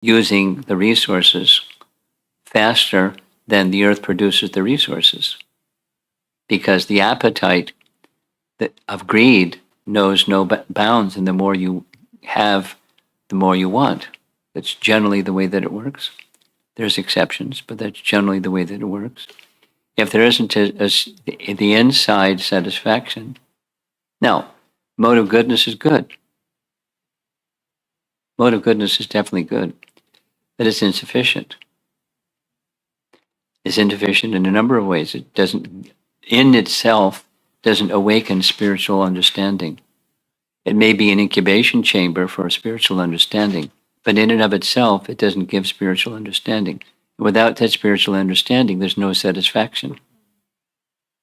using the resources faster than the earth produces the resources. Because the appetite of greed knows no bounds, and the more you have, the more you want. That's generally the way that it works. There's exceptions, but that's generally the way that it works. If there isn't the inside satisfaction, now, mode of goodness is good. Mode of goodness is definitely good, but it's insufficient. It's insufficient in a number of ways. It doesn't, in itself, doesn't awaken spiritual understanding. It may be an incubation chamber for spiritual understanding, but in and of itself, it doesn't give spiritual understanding. Without that spiritual understanding, there's no satisfaction.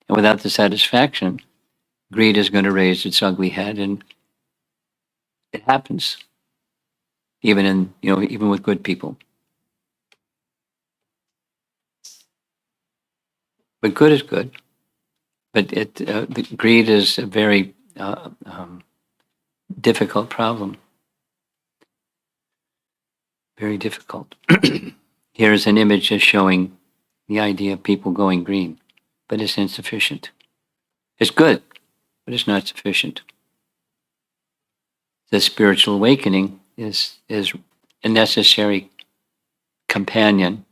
And without the satisfaction, greed is going to raise its ugly head, and it happens, even with good people. But good is good. But the greed is a very difficult problem. Very difficult. Here's an image just showing the idea of people going green, but it's insufficient. It's good, but it's not sufficient. The spiritual awakening is a necessary companion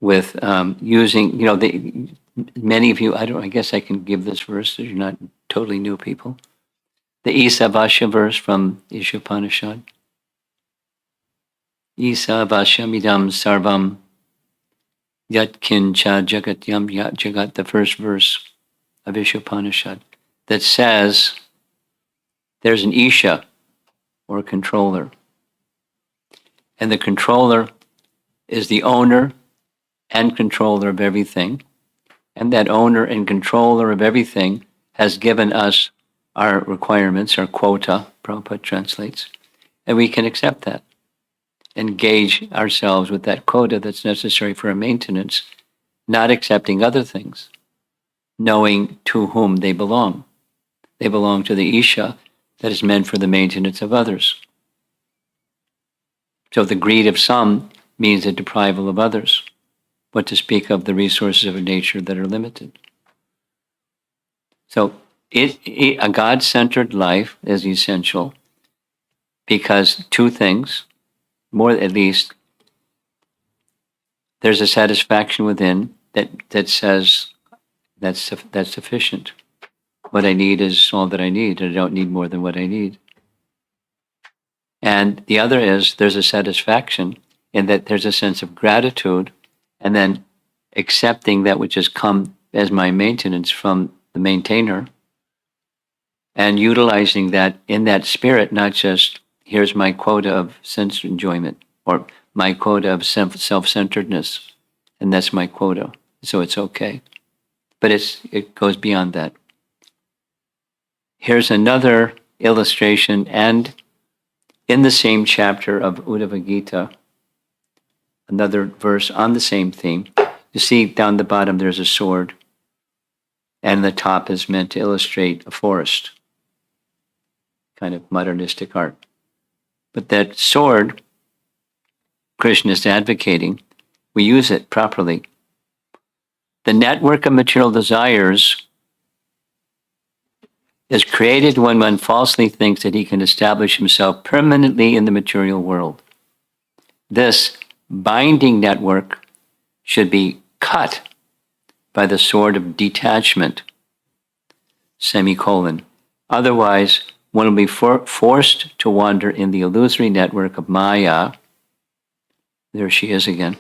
with using, many of you, I guess I can give this verse so you're not totally new people. The Isavasya verse from Ishopanishad. Isavasyamidam sarvam yat kincha jagatyam yat jagat, the first verse of Ishopanishad, that says there's an Isha, or controller. And the controller is the owner and controller of everything. And that owner and controller of everything has given us our requirements, our quota, Prabhupada translates, and we can accept that. Engage ourselves with that quota that's necessary for our maintenance, not accepting other things, knowing to whom they belong. They belong to the Isha that is meant for the maintenance of others. So the greed of some means the deprival of others. What to speak of the resources of nature that are limited. So a God-centered life is essential because two things, more at least, there's a satisfaction within that says that's sufficient. What I need is all that I need. I don't need more than what I need. And the other is there's a satisfaction in that there's a sense of gratitude, and then accepting that which has come as my maintenance from the maintainer, and utilizing that in that spirit, not just here's my quota of sense enjoyment or my quota of self-centeredness, and that's my quota, so it's okay. But it goes beyond that. Here's another illustration, and in the same chapter of Uddhava Gita, another verse on the same theme. You see down the bottom there's a sword, and the top is meant to illustrate a forest, kind of modernistic art. But that sword, Krishna is advocating, we use it properly. The network of material desires is created when one falsely thinks that he can establish himself permanently in the material world. This binding network should be cut by the sword of detachment, semicolon. Otherwise, one will be forced to wander in the illusory network of Maya, there she is again,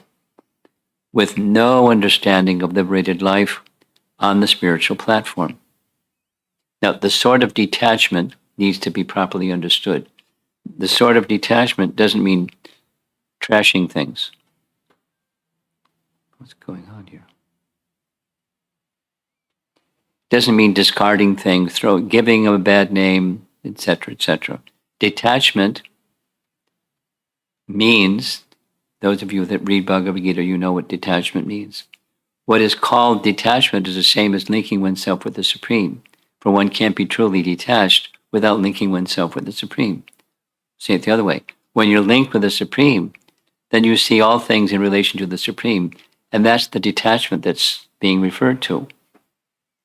with no understanding of liberated life on the spiritual platform. Now, the sword of detachment needs to be properly understood. The sword of detachment doesn't mean trashing things. What's going on here? Doesn't mean discarding things, giving them a bad name, etc., etc. Detachment means, those of you that read Bhagavad Gita, you know what detachment means. What is called detachment is the same as linking oneself with the Supreme, for one can't be truly detached without linking oneself with the Supreme. Say it the other way. When you're linked with the Supreme, then you see all things in relation to the Supreme. And that's the detachment that's being referred to.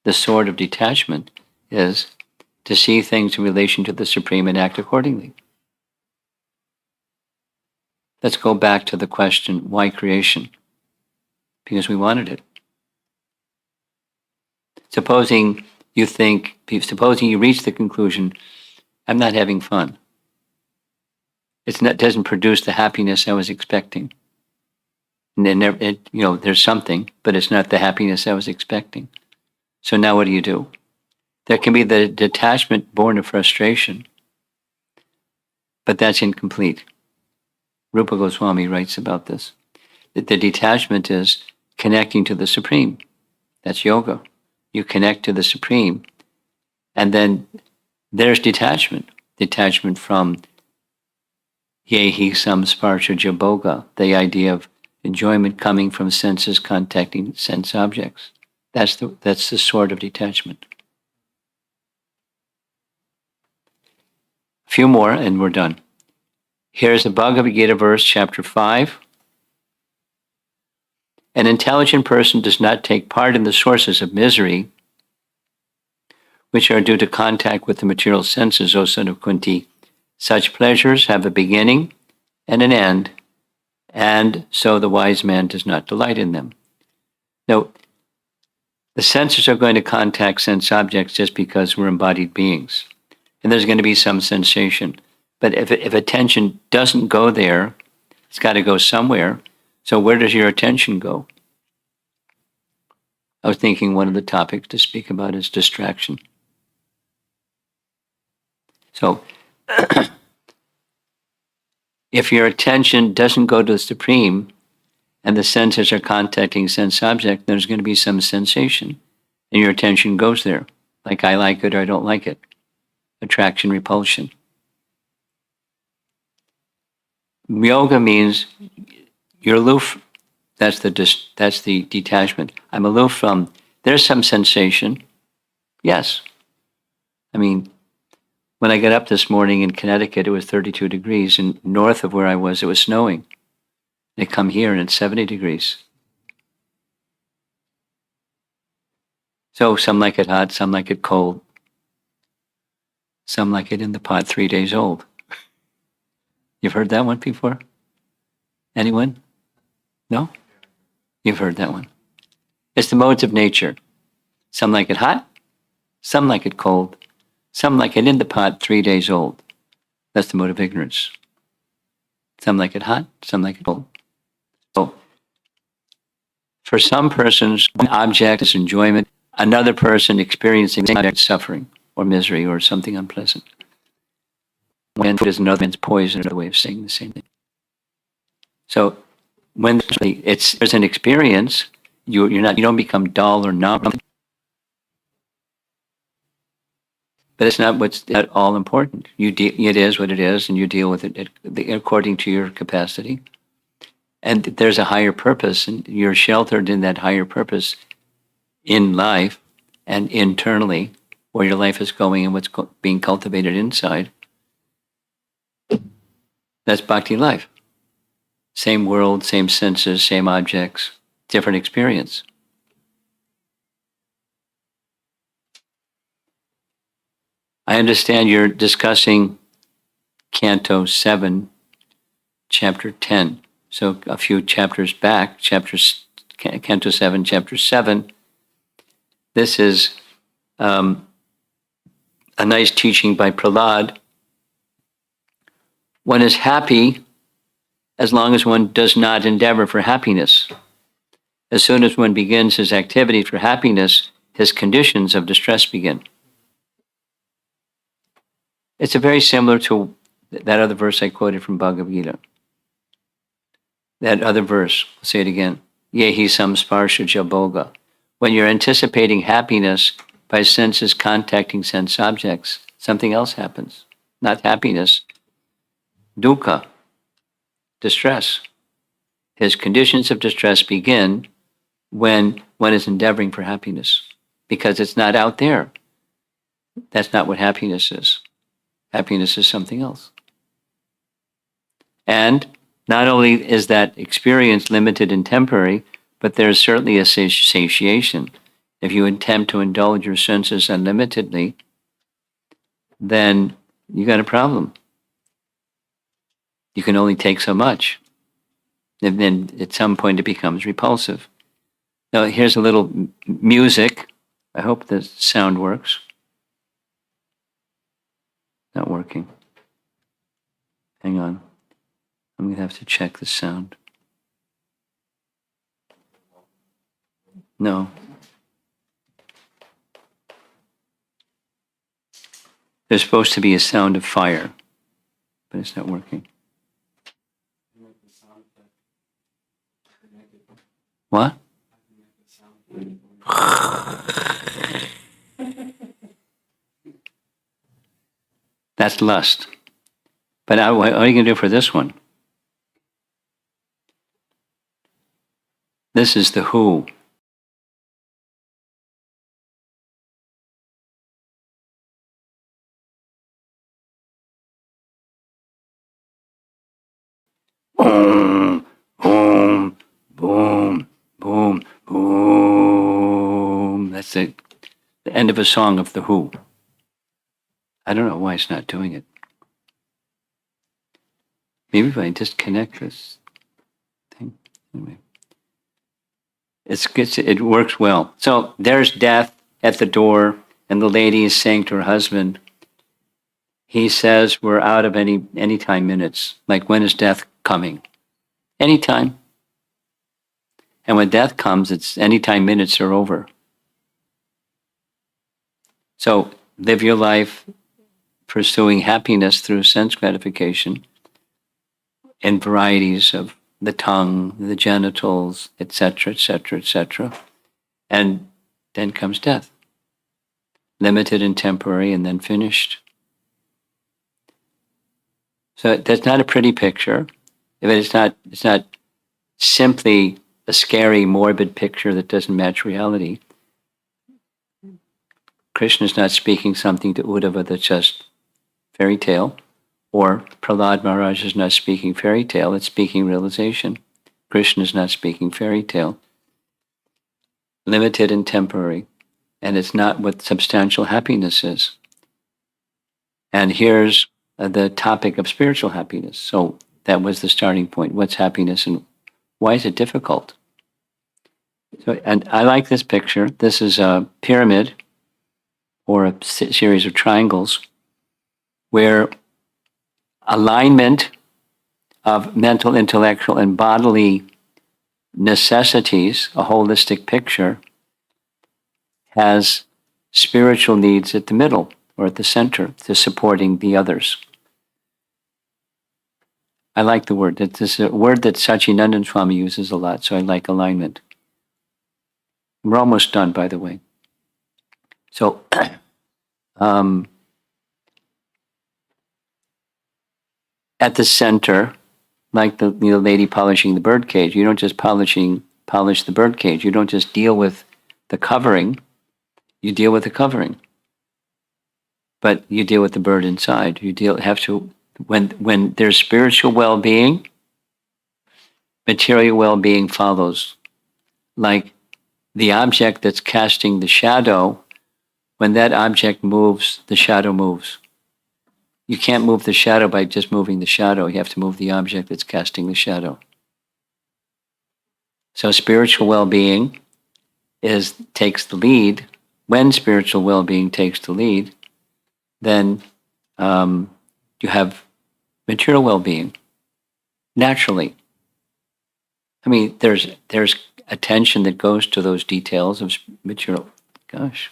The sword of detachment is to see things in relation to the Supreme and act accordingly. Let's go back to the question, why creation? Because we wanted it. Supposing you reach the conclusion, I'm not having fun. It doesn't produce the happiness I was expecting. And then there's something, but it's not the happiness I was expecting. So now what do? There can be the detachment born of frustration, but that's incomplete. Rupa Goswami writes about this. That the detachment is connecting to the Supreme. That's yoga. You connect to the Supreme, and then there's detachment. Detachment from yehi samsparshaja bhoga, the idea of enjoyment coming from senses contacting sense objects. That's the sword of detachment. A few more and we're done. Here's the Bhagavad Gita verse, chapter 5. An intelligent person does not take part in the sources of misery, which are due to contact with the material senses, O son of Kunti. Such pleasures have a beginning and an end, and so the wise man does not delight in them. Now, the senses are going to contact sense objects just because we're embodied beings. And there's going to be some sensation. But if attention doesn't go there, it's got to go somewhere. So where does your attention go? I was thinking one of the topics to speak about is distraction. So if your attention doesn't go to the Supreme and the senses are contacting sense object, there's going to be some sensation. And your attention goes there. Like I like it or I don't like it. Attraction, repulsion. Yoga means you're aloof. That's the detachment. I'm aloof from, there's some sensation. Yes. I mean, when I got up this morning in Connecticut, it was 32 degrees, and north of where I was, it was snowing. They come here and it's 70 degrees. So some like it hot, some like it cold. Some like it in the pot 3 days old. You've heard that one before? Anyone? No? You've heard that one. It's the modes of nature. Some like it hot, some like it cold, some like it in the pot 3 days old. That's the mode of ignorance. Some like it hot, some like it cold. So, for some persons, one object is enjoyment, another person experiencing suffering or misery or something unpleasant. When food is another man's poison, another way of saying the same thing. So when there's an experience, you don't become dull or numb. But it's not what's at all important. It is what it is, and you deal with it according to your capacity. And there's a higher purpose, and you're sheltered in that higher purpose in life and internally, where your life is going and what's being cultivated inside. That's bhakti life. Same world, same senses, same objects, different experience. I understand you're discussing Canto 7, Chapter 10. So a few chapters back, Canto 7, Chapter 7, this is a nice teaching by Prahlad. One is happy as long as one does not endeavor for happiness. As soon as one begins his activity for happiness, his conditions of distress begin. It's a very similar to that other verse I quoted from Bhagavad Gita. That other verse, I'll say it again. Yehi samsparshaja bhoga. When you're anticipating happiness by senses contacting sense objects, something else happens. Not happiness, dukkha, distress. His conditions of distress begin when one is endeavoring for happiness, because it's not out there. That's not what happiness is. Happiness is something else. And not only is that experience limited and temporary, but there's certainly a satiation. If you attempt to indulge your senses unlimitedly, then you got a problem. You can only take so much. And then at some point it becomes repulsive. Now, here's a little music. I hope the sound works. Not working. Hang on. I'm going to have to check the sound. No. There's supposed to be a sound of fire, but it's not working. What? That's lust. But what are you going to do for this one? This is the Who. Boom, boom, boom, boom, boom. That's the end of a song of the Who. I don't know why it's not doing it. Maybe if I disconnect this thing. Anyway. It works well. So there's death at the door, and the lady is saying to her husband, he says, we're out of anytime minutes. Like, when is death coming? Anytime. And when death comes, it's anytime minutes are over. So live your life pursuing happiness through sense gratification in varieties of the tongue, the genitals, etc., etc., etc. And then comes death. Limited and temporary, and then finished. So that's not a pretty picture. It's not simply a scary, morbid picture that doesn't match reality. Krishna is not speaking something to Uddhava that's just fairy tale, or Prahlad Maharaj is not speaking fairy tale, it's speaking realization. Krishna is not speaking fairy tale. Limited and temporary, and it's not what substantial happiness is. And here's the topic of spiritual happiness. So that was the starting point. What's happiness and why is it difficult? So, and I like this picture. This is a pyramid or a series of triangles where alignment of mental, intellectual, and bodily necessities, a holistic picture, has spiritual needs at the middle or at the center to supporting the others. I like the word. This is a word that Sachinandan Swami uses a lot, so I like alignment. We're almost done, by the way. So, at the center, like the lady polishing the bird cage, you don't just polish the bird cage. You don't just deal with the covering. You deal with the covering, but you deal with the bird inside. When there's spiritual well-being, material well-being follows. Like the object that's casting the shadow, when that object moves, the shadow moves. You can't move the shadow by just moving the shadow. You have to move the object that's casting the shadow. So spiritual well-being takes the lead. When spiritual well-being takes the lead, then you have material well-being naturally. I mean, there's attention that goes to those details of material. Gosh,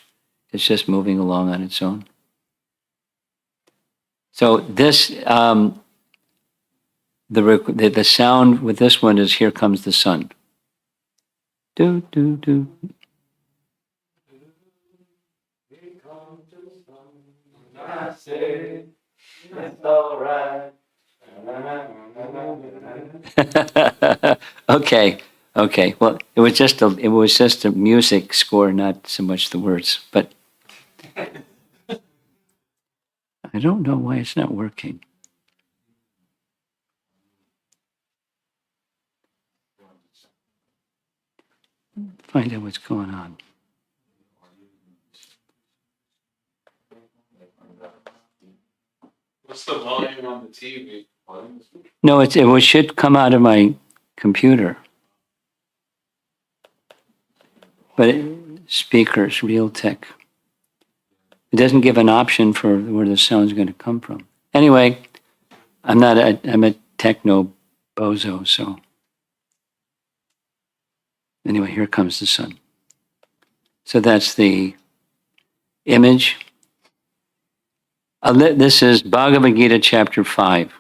it's just moving along on its own. So this, the sound with this one is "Here Comes the Sun." Do do do. Here comes the sun. I say it's all right. Okay. Well, it was just a music score, not so much the words. But I don't know why it's not working. find out what's going on. What's the volume on the TV? No, it should come out of my computer. But speakers, Realtek. It doesn't give an option for where the sound's going to come from. Anyway, I'm a techno bozo, so. Anyway, here comes the sun. So that's the image. This is Bhagavad Gita, chapter 5.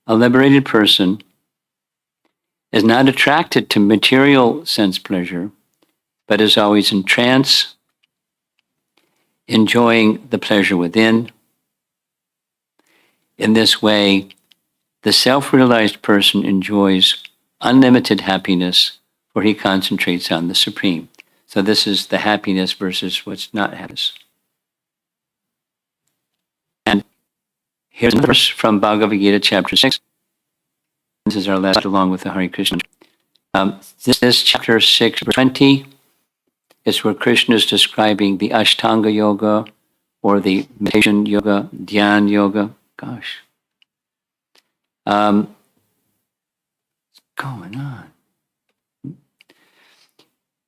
A liberated person is not attracted to material sense pleasure, but is always in trance, enjoying the pleasure within. In this way, the self-realized person enjoys unlimited happiness, for he concentrates on the Supreme. So this is the happiness versus what's not happiness. And here's a verse from Bhagavad Gita, chapter 6. This is our last, along with the Hare Krishna. This is chapter 6, verse 20. It's where Krishna is describing the Ashtanga Yoga, or the meditation yoga, Dhyan Yoga. Gosh. What's going on?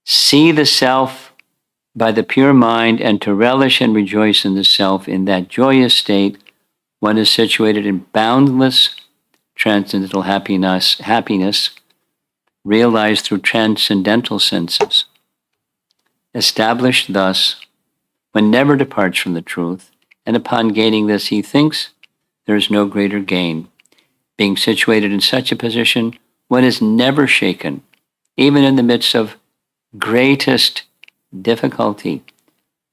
See the self by the pure mind, and to relish and rejoice in the self. In that joyous state, one is situated in boundless transcendental happiness realized through transcendental senses. Established thus, one never departs from the truth, and upon gaining this, he thinks there is no greater gain. Being situated in such a position, one is never shaken, even in the midst of greatest difficulty.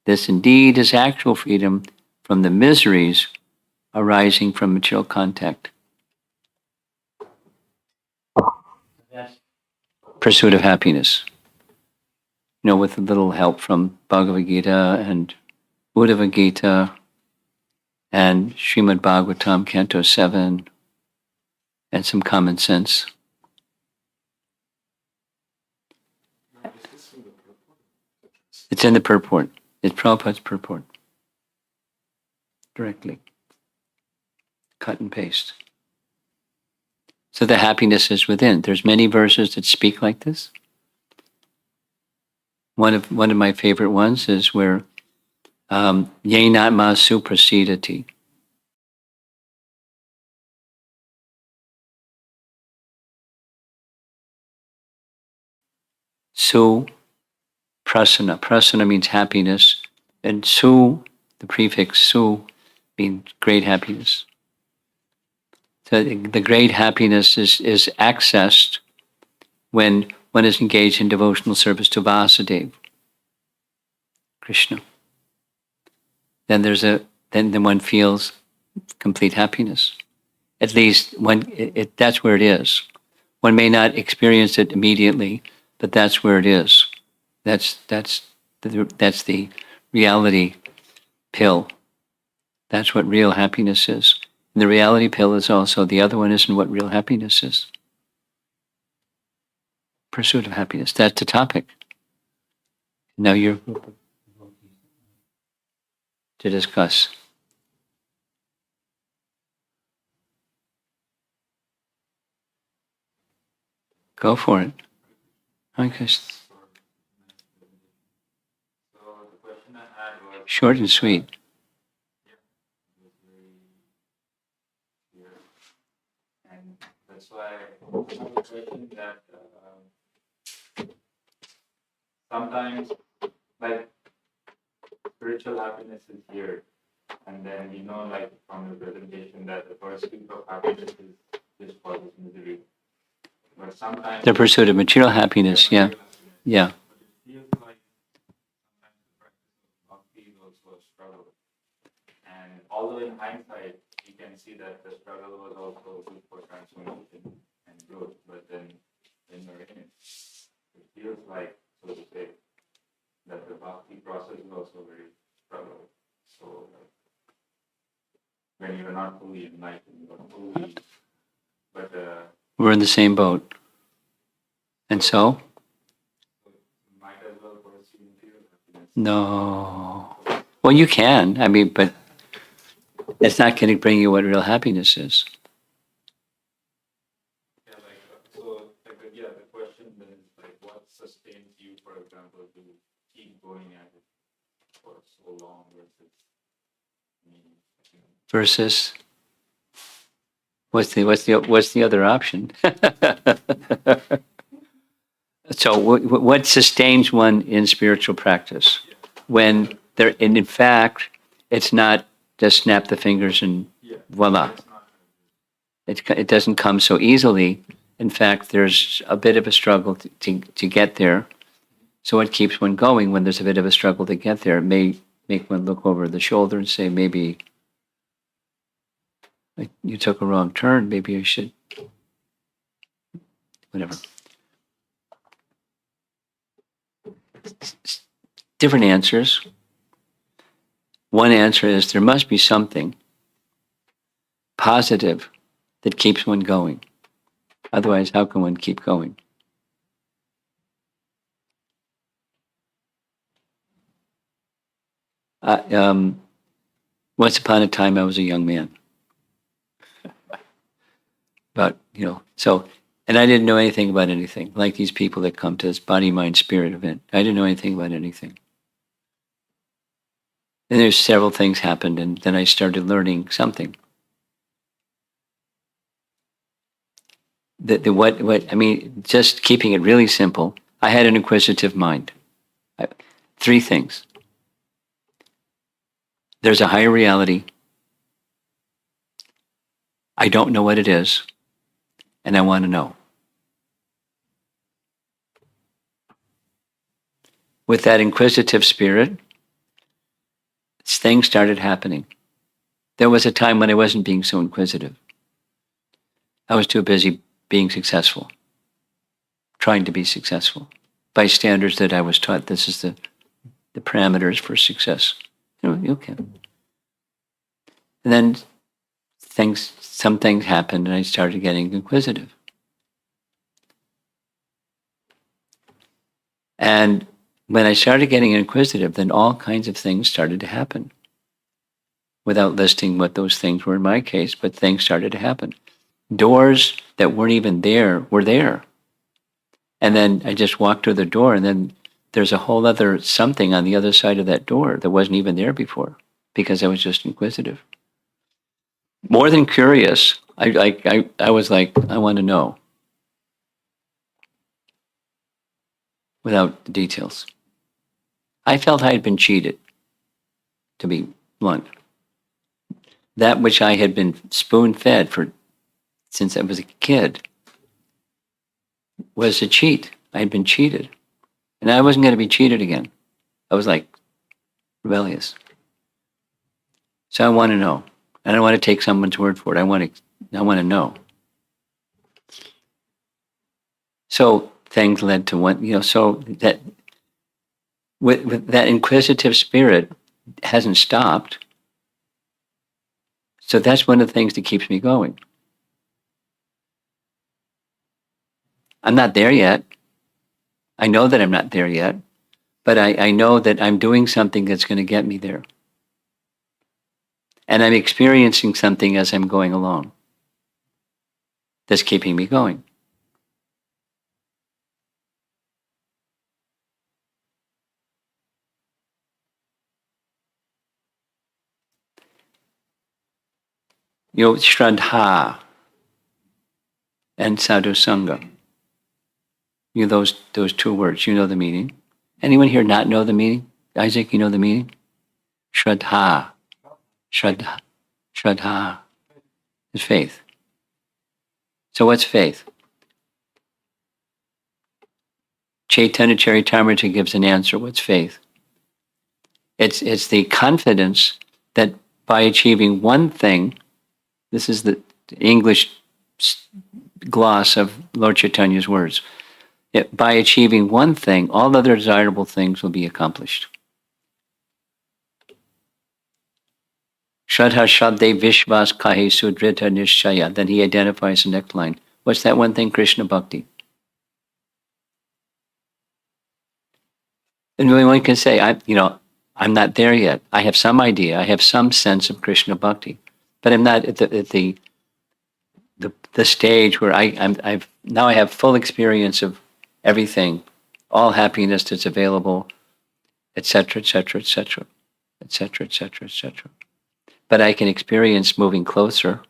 This indeed is actual freedom from the miseries arising from material contact. Pursuit of happiness. With a little help from Bhagavad Gita and Uddhava Gita and Srimad Bhagavatam, Canto 7, and some common sense. It's in the purport. It's Prabhupada's purport. Directly. Cut and paste. So the happiness is within. There's many verses that speak like this. One of my favorite ones is where Yenatma suprasidati. Su prasana. Prasana means happiness, and su, the prefix su, means great happiness. So the great happiness is accessed when one is engaged in devotional service to Vasudeva, Krishna. Then then one feels complete happiness. At least that's where it is. One may not experience it immediately, but that's where it is. That's the reality pill. That's what real happiness is. And the reality pill is also, the other one isn't what real happiness is. Pursuit of happiness. That's the topic. Now you're to discuss. Go for it. Okay. Short and sweet. And that's why I have a question that sometimes, like, spiritual happiness is here, and then like from the presentation, that the pursuit of happiness is just causes misery. But sometimes The pursuit of material happiness, yeah. Yeah. But it feels like sometimes the practice of bhakti is also a struggle. And although in hindsight, you can see that the struggle was also good for transformation and growth, but then when you're in it, it feels like, so to say, that the bhakti process is also very struggle. So when you're not fully enlightened, or fully, but We're in the same boat. And so? No. Well, you can. I mean, but it's not going to bring you what real happiness is. Yeah, so yeah, the question then is like, what sustains you, for example, to keep going at it for so long versus me? Versus what's the other option? So what sustains one in spiritual practice when there, and in fact, it's not just snap the fingers and voila. It's not. It doesn't come so easily. In fact, there's a bit of a struggle to get there. So what keeps one going when there's a bit of a struggle to get there? It may make one look over the shoulder and say, maybe you took a wrong turn. Maybe I should, whatever. Different answers. One answer is there must be something positive that keeps one going. Otherwise, how can one keep going? Once upon a time, I was a young man. But, so, and I didn't know anything about anything, like these people that come to this body, mind, spirit event. I didn't know anything about anything. And there's several things happened, and then I started learning something. I mean, just keeping it really simple, I had an inquisitive mind. Three things. There's a higher reality. I don't know what it is, and I want to know. With that inquisitive spirit, things started happening. There was a time when I wasn't being so inquisitive. I was too busy being successful, trying to be successful by standards that I was taught this is the parameters for success. You can. And then some things happened and I started getting inquisitive. And when I started getting inquisitive, then all kinds of things started to happen. Without listing what those things were in my case, but things started to happen. Doors that weren't even there were there. And then I just walked through the door and then there's a whole other something on the other side of that door that wasn't even there before because I was just inquisitive. More than curious, I was like, I want to know without the details. I felt I had been cheated, to be blunt. That which I had been spoon-fed since I was a kid was a cheat. I had been cheated. And I wasn't going to be cheated again. I was like rebellious. So I want to know. I don't want to take someone's word for it. I want to know. So things led to one, so that with that inquisitive spirit hasn't stopped. So that's one of the things that keeps me going. I'm not there yet. I know that I'm not there yet, but I know that I'm doing something that's going to get me there. And I'm experiencing something as I'm going along that's keeping me going. Shraddha and sadhu sangha. Those two words, you know the meaning. Anyone here not know the meaning? Isaac, you know the meaning? Shraddha. Shraddha is faith. So what's faith? Chaitanya Charitamrita gives an answer. What's faith? It's the confidence that by achieving one thing, this is the English gloss of Lord Chaitanya's words. By achieving one thing, all other desirable things will be accomplished. Shraddha Shraddhe Vishvas Kahe Sudrita Nishchaya. Then he identifies the next line. What's that one thing? Krishna Bhakti. And one can say, I'm not there yet. I have some idea. I have some sense of Krishna bhakti, but I'm not at the stage where I have full experience of everything, all happiness that's available, etc., etc., etc., etc., etc., etc. But I can experience moving closer.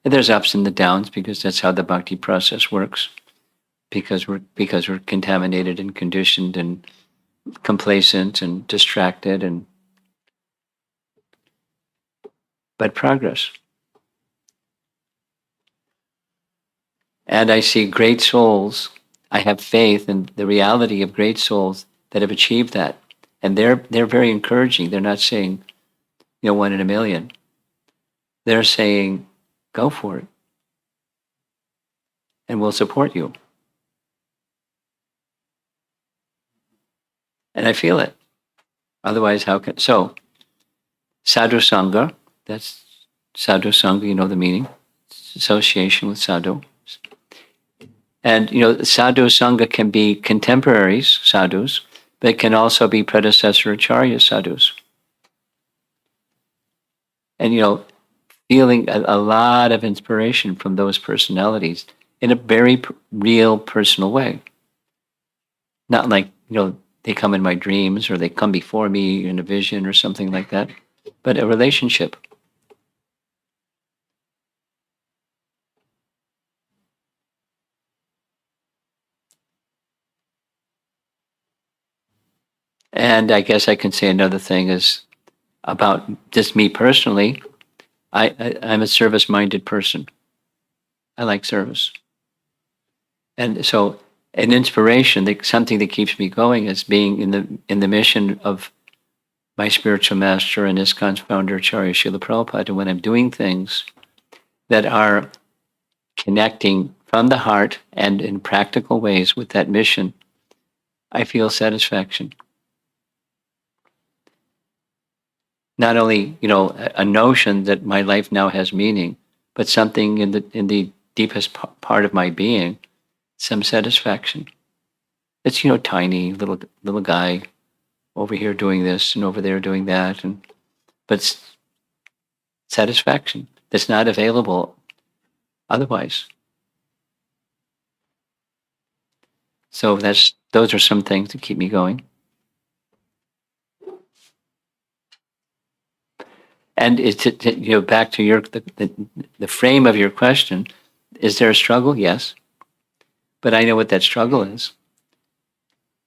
And there's ups and the downs because that's how the bhakti process works. Because we're contaminated and conditioned and complacent and distracted, but progress. And I see great souls. I have faith in the reality of great souls that have achieved that, and they're very encouraging. They're not saying, 1 in a million. They're saying, go for it, and we'll support you. And I feel it. Otherwise, how can so? Sadhu Sangha. That's Sadhu Sangha. You know the meaning. It's association with sadhu. And sadhu sangha can be contemporaries, sadhus, but it can also be predecessor acharya sadhus. And feeling a lot of inspiration from those personalities in a very real, personal way. Not like they come in my dreams or they come before me in a vision or something like that, but a relationship. And I guess I can say another thing is about just me personally. I'm a service-minded person. I like service. And so an inspiration, something that keeps me going is being in the mission of my spiritual master and ISKCON's founder, Acharya Srila Prabhupada. And when I'm doing things that are connecting from the heart and in practical ways with that mission, I feel satisfaction. Not only, a notion that my life now has meaning, but something in the deepest part of my being, some satisfaction. It's, tiny little guy over here doing this and over there doing that, but satisfaction that's not available otherwise. So those are some things that keep me going. And it's back to the frame of your question. Is there a struggle? Yes, but I know what that struggle is.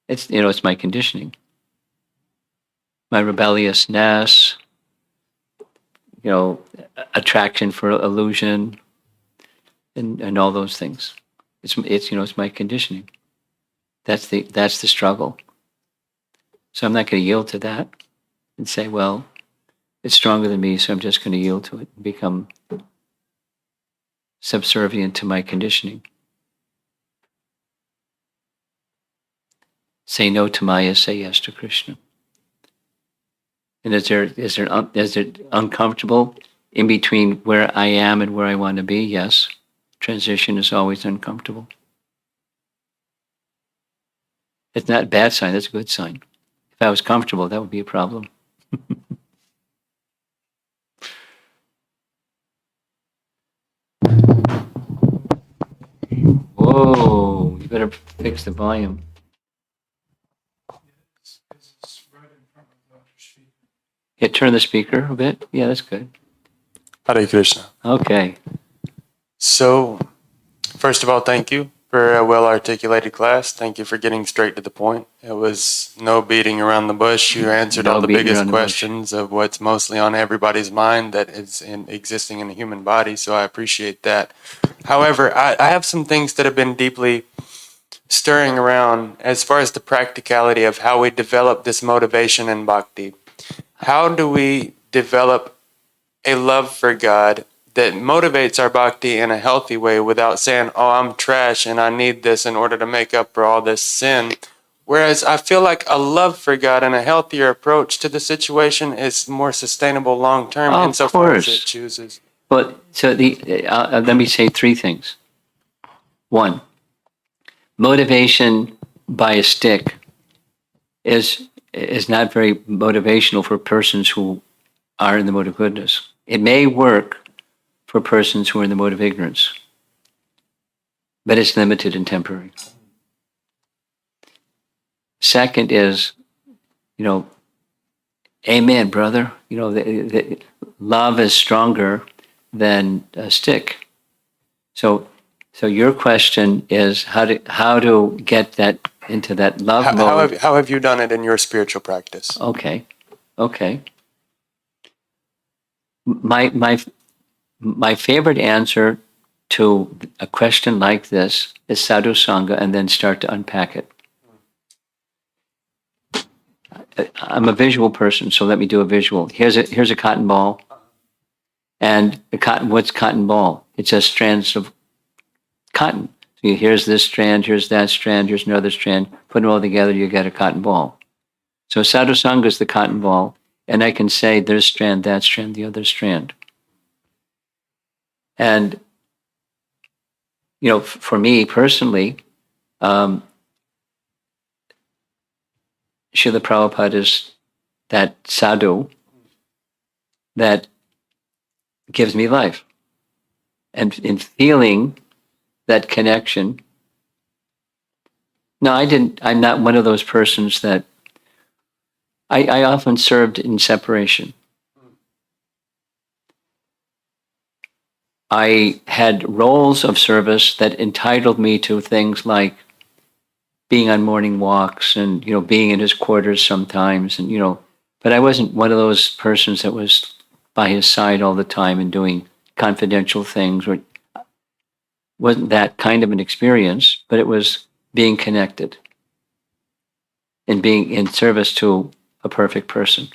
It's it's my conditioning, my rebelliousness, attraction for illusion, and all those things. It's my conditioning. That's the struggle. So I'm not going to yield to that and say, well, it's stronger than me, so I'm just going to yield to it and become subservient to my conditioning. Say no to Maya, say yes to Krishna. And is it uncomfortable in between where I am and where I want to be? Yes. Transition is always uncomfortable. It's not a bad sign, that's a good sign. If I was comfortable, that would be a problem. Whoa, you better fix the volume. Yeah, turn the speaker a bit. Yeah, that's good. Hare Krishna. Okay. So, first of all, thank you for a well-articulated class. Thank you for getting straight to the point. It was no beating around the bush. You answered No all the beating biggest around the bush. questions of what's mostly on everybody's mind that is existing in the human body, so I appreciate that. However, I have some things that have been deeply stirring around as far as the practicality of how we develop this motivation in bhakti. How do we develop a love for God that motivates our bhakti in a healthy way without saying, oh, I'm trash and I need this in order to make up for all this sin? Whereas I feel like a love for God and a healthier approach to the situation is more sustainable long term Of insofar as course. it chooses. But so let me say three things. One, motivation by a stick is not very motivational for persons who are in the mode of goodness. It may work for persons who are in the mode of ignorance, but it's limited and temporary. Second is, amen, brother. The love is stronger than a stick. So your question is how to get that into that love mode. How have you done it in your spiritual practice? Okay. My favorite answer to a question like this is sadhu sangha, and then start to unpack it. I'm a visual person, so let me do a visual. Here's a cotton ball, and what's cotton ball? It's just strands of cotton. So here's this strand, here's that strand, here's another strand. Put them all together, you get a cotton ball. So sadhu sangha is the cotton ball, and I can say this strand, that strand, the other strand. And for me personally, Srila Prabhupada is that sadhu that gives me life. And in feeling that connection, I'm not one of those persons that I often served in separation. I had roles of service that entitled me to things like being on morning walks and, being in his quarters sometimes. And, but I wasn't one of those persons that was by his side all the time and doing confidential things. Or wasn't that kind of an experience, but it was being connected and being in service to a perfect person.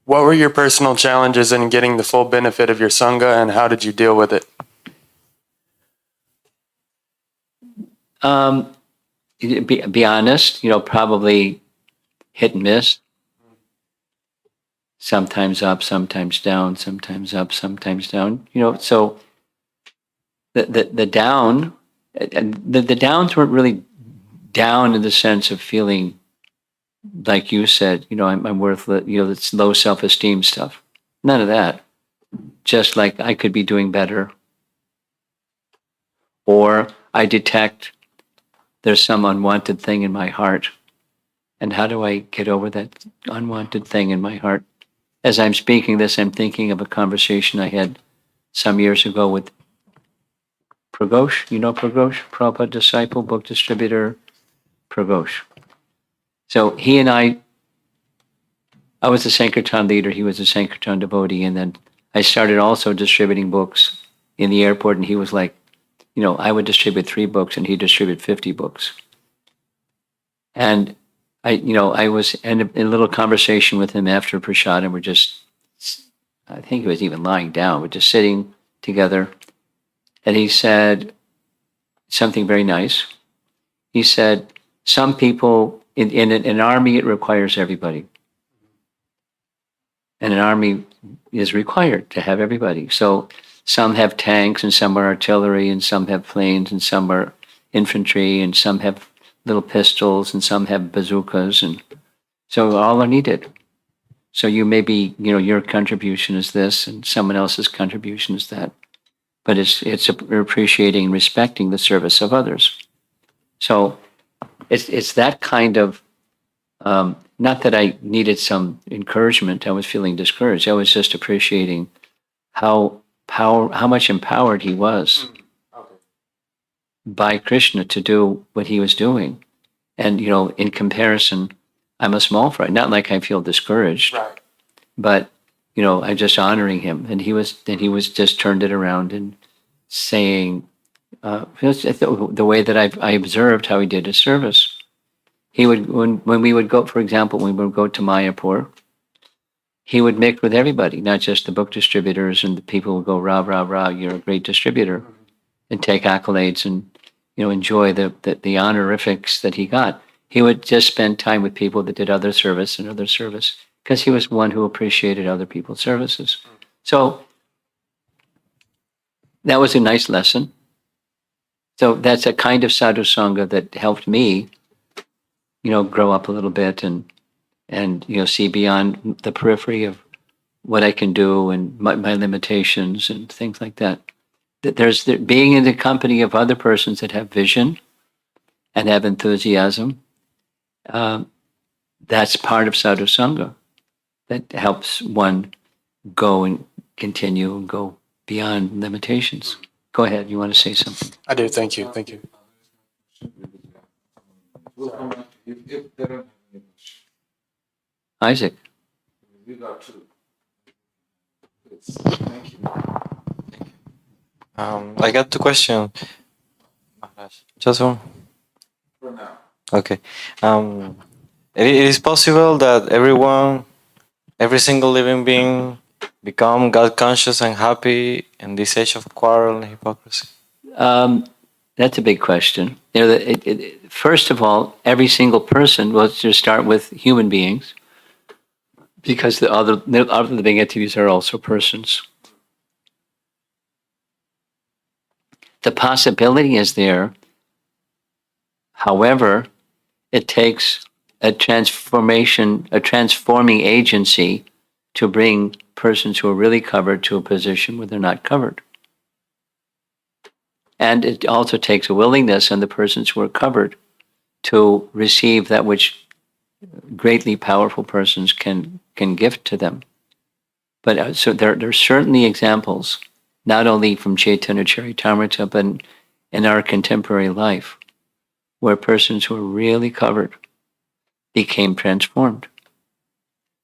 What were your personal challenges in getting the full benefit of your Sangha, and how did you deal with it? Be honest, probably hit and miss. Sometimes up, sometimes down, sometimes up, sometimes down. So the down, and the downs weren't really down in the sense of feeling like you said, I'm worthless, it's low self-esteem stuff. None of that. Just like I could be doing better. Or I detect there's some unwanted thing in my heart. And how do I get over that unwanted thing in my heart? As I'm speaking this, I'm thinking of a conversation I had some years ago with Pragosh. You know Pragosh? Prabhupada disciple, book distributor, Pragosh. So he and I was a Sankirtan leader, he was a Sankirtan devotee, and then I started also distributing books in the airport, and he was like, I would distribute 3 books and he'd distribute 50 books. And I was in a little conversation with him after Prashad, and we're just, I think he was even lying down, we're just sitting together, and he said something very nice. He said, some people, in an army, it requires everybody. And an army is required to have everybody. So some have tanks, and some are artillery, and some have planes, and some are infantry, and some have little pistols, and some have bazookas. And so all are needed. So you may be, your contribution is this, and someone else's contribution is that. But it's appreciating and respecting the service of others. So it's that kind of, not that I needed some encouragement, I was feeling discouraged. I was just appreciating how much empowered he was by Krishna to do what he was doing. And, in comparison, I'm a small fry. Not like I feel discouraged, Right. but, I'm just honoring him. And he was just turned it around and saying, the way that I observed how he did his service. He would, when we would go, for example, when we would go to Mayapur, he would mix with everybody, not just the book distributors and the people who go, rah, rah, rah, you're a great distributor, and take accolades and, enjoy the honorifics that he got. He would just spend time with people that did other service, because he was one who appreciated other people's services. So that was a nice lesson. So that's a kind of sadhu sangha that helped me grow up a little bit and see beyond the periphery of what I can do and my limitations and things like that. That being in the company of other persons that have vision and have enthusiasm. Um, that's part of sadhu sangha that helps one go and continue and go beyond limitations. Go ahead. You want to say something? I do. Thank you. Thank you. We'll come back if they don't have any question. Isaac. We got two. Thank you. I got two questions. Just one. For now. Okay. It is possible that every single living being, become God conscious and happy in this age of quarrel and hypocrisy. That's a big question. First of all, every single person, let's just start with human beings, because the other living entities are also persons. The possibility is there. However, it takes a transforming agency to bring persons who are really covered to a position where they're not covered. And it also takes a willingness in the persons who are covered to receive that which greatly powerful persons can gift to them. But so there are certainly examples, not only from Chaitanya Charitamrita, but in our contemporary life, where persons who are really covered became transformed.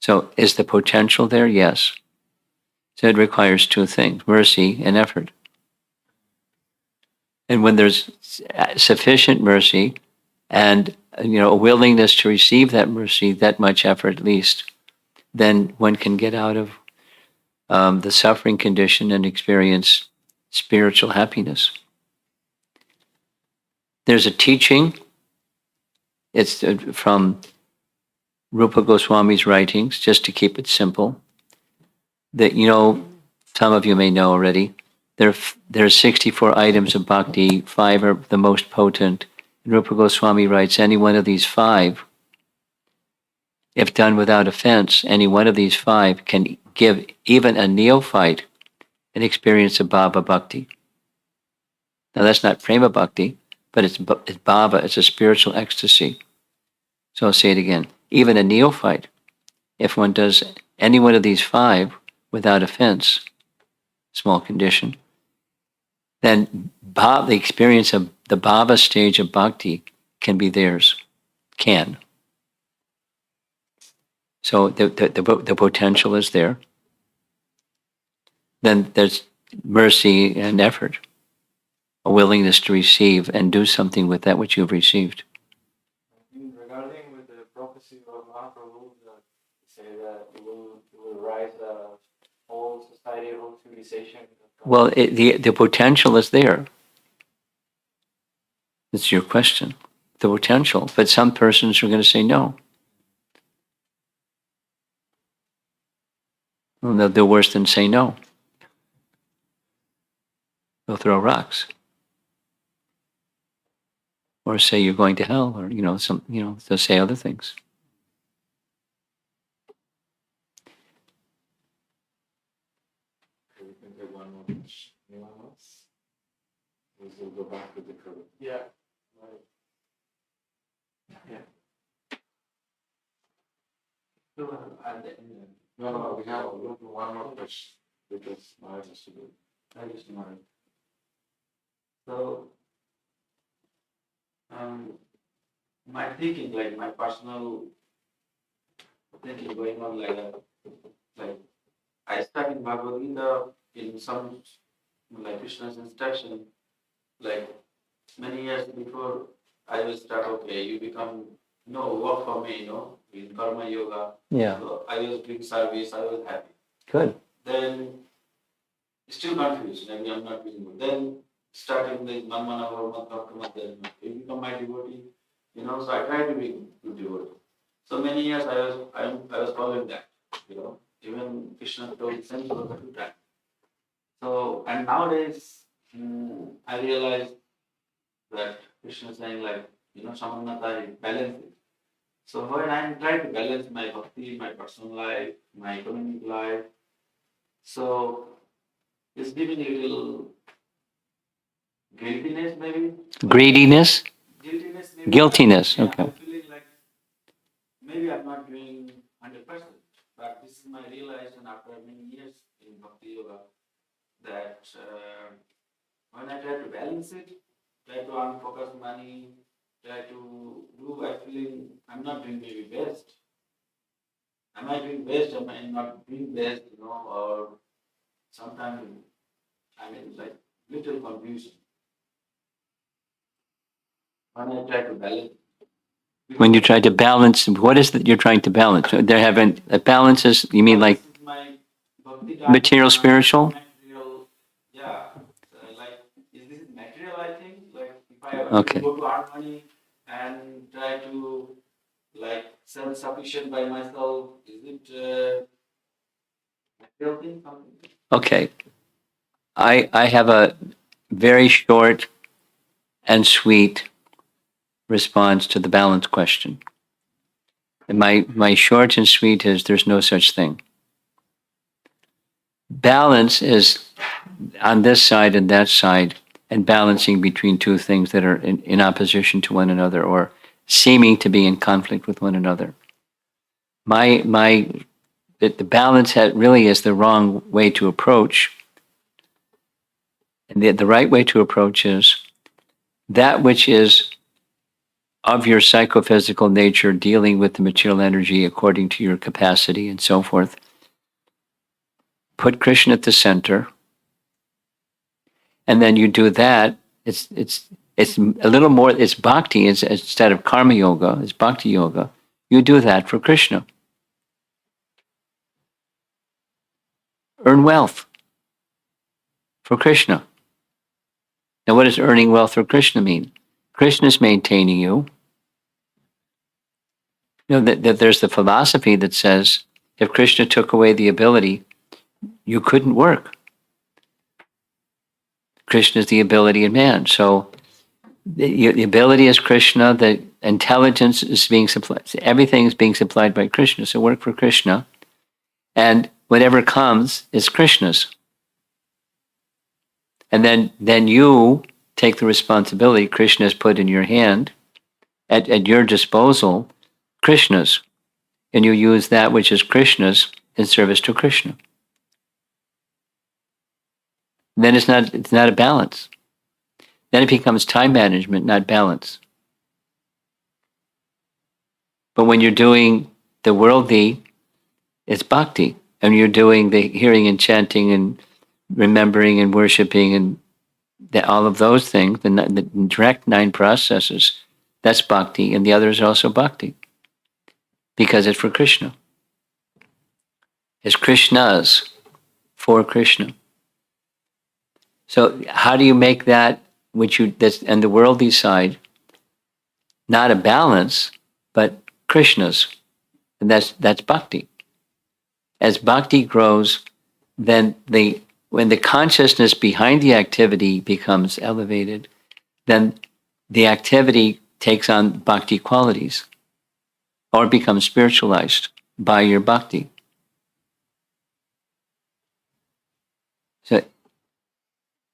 So is the potential there? Yes. So it requires two things, mercy and effort. And when there's sufficient mercy and a willingness to receive that mercy, that much effort at least, then one can get out of the suffering condition and experience spiritual happiness. There's a teaching, it's from Rupa Goswami's writings, just to keep it simple, that some of you may know already. There are 64 items of bhakti, 5 are the most potent. And Rupa Goswami writes, any one of these 5, if done without offense, any one of these 5 can give even a neophyte an experience of bhava bhakti. Now that's not prema bhakti, but it's bhava, it's a spiritual ecstasy. So I'll say it again. Even a neophyte, if one does any one of these 5 without offense, small condition, then the experience of the bhava stage of bhakti can be theirs. Can. So the potential is there. Then there's mercy and effort, a willingness to receive and do something with that which you've received. Regarding with the prophecy of Mahaprabhu, that say that it will rise the whole society, whole civilization. Well, the potential is there. It's your question. The potential, but some persons are going to say no. Well, they'll do worse than say no. They'll throw rocks, or say you're going to hell, or they'll say other things. We can take one more question. Anyone else? We'll go back to the curve. Yeah. No, we have one more question because I just do it. So, my thinking, like my personal thinking going on like I studied Bhagavad Gita in some, like Krishna's instruction, like many years before I will start, okay, you become, work for me, in karma yoga. Yeah. So I was doing service, I was happy. Good. Then still confused, maybe I'm not doing good. Then starting the Manmana Varma Bhakti, you become my devotee, so I try to be good devotee. So many years I was following that, even Krishna told the same sloka 2 times. So, and nowadays, I realize that Krishna is saying like, Samanata, balance it. So when I'm trying to balance my bhakti, my personal life, my economic life, so it's giving a little guiltiness maybe. Greediness? Guiltiness maybe. Guiltiness, Yeah, okay. I'm feeling like maybe I'm not doing 100%, but this is my realization after many years in bhakti yoga that when I try to balance it, try to unfocus money, try to do, I feeling I'm not doing maybe best. Am I doing best? Am I not doing best? You know, or sometimes I mean like little confusion when I try to balance. When you try to balance, what is it you're trying to balance? There haven't, balances, you mean like My bhakti material, dharma, spiritual? material, yeah. Like, is this material? I think like if I Okay. go to earn money and try to like self-sufficient by myself, is it material thing? Something? Okay. I have a very short and sweet response to the balance question. And my short and sweet is there's no such thing. Balance is on this side and that side, and balancing between two things that are in opposition to one another or seeming to be in conflict with one another. The balance really is the wrong way to approach. And the right way to approach is that which is of your psychophysical nature, dealing with the material energy according to your capacity and so forth. Put Krishna at the center, and then you do that. It's a little more. It's bhakti. It's, instead of karma yoga, it's bhakti yoga. You do that for Krishna. Earn wealth for Krishna. Now, what does earning wealth for Krishna mean? Krishna is maintaining you. You know that there's the philosophy that says if Krishna took away the ability, you couldn't work. Krishna is the ability in man. So the ability is Krishna, the intelligence is being supplied. Everything is being supplied by Krishna. So work for Krishna. And whatever comes is Krishna's. And then you take the responsibility Krishna has put in your hand, at your disposal, Krishna's. And you use that which is Krishna's in service to Krishna. Then it's not a balance. Then it becomes time management, not balance. But when you're doing the worldly, it's bhakti. And you're doing the hearing and chanting and remembering and worshiping and all of those things, the direct 9 processes, that's bhakti. And the others are also bhakti. Because it's for Krishna. It's Krishna's for Krishna. So how do you make that that's and the worldly side not a balance, but Krishna's? And that's bhakti. As bhakti grows, then when the consciousness behind the activity becomes elevated, then the activity takes on bhakti qualities or becomes spiritualized by your bhakti. So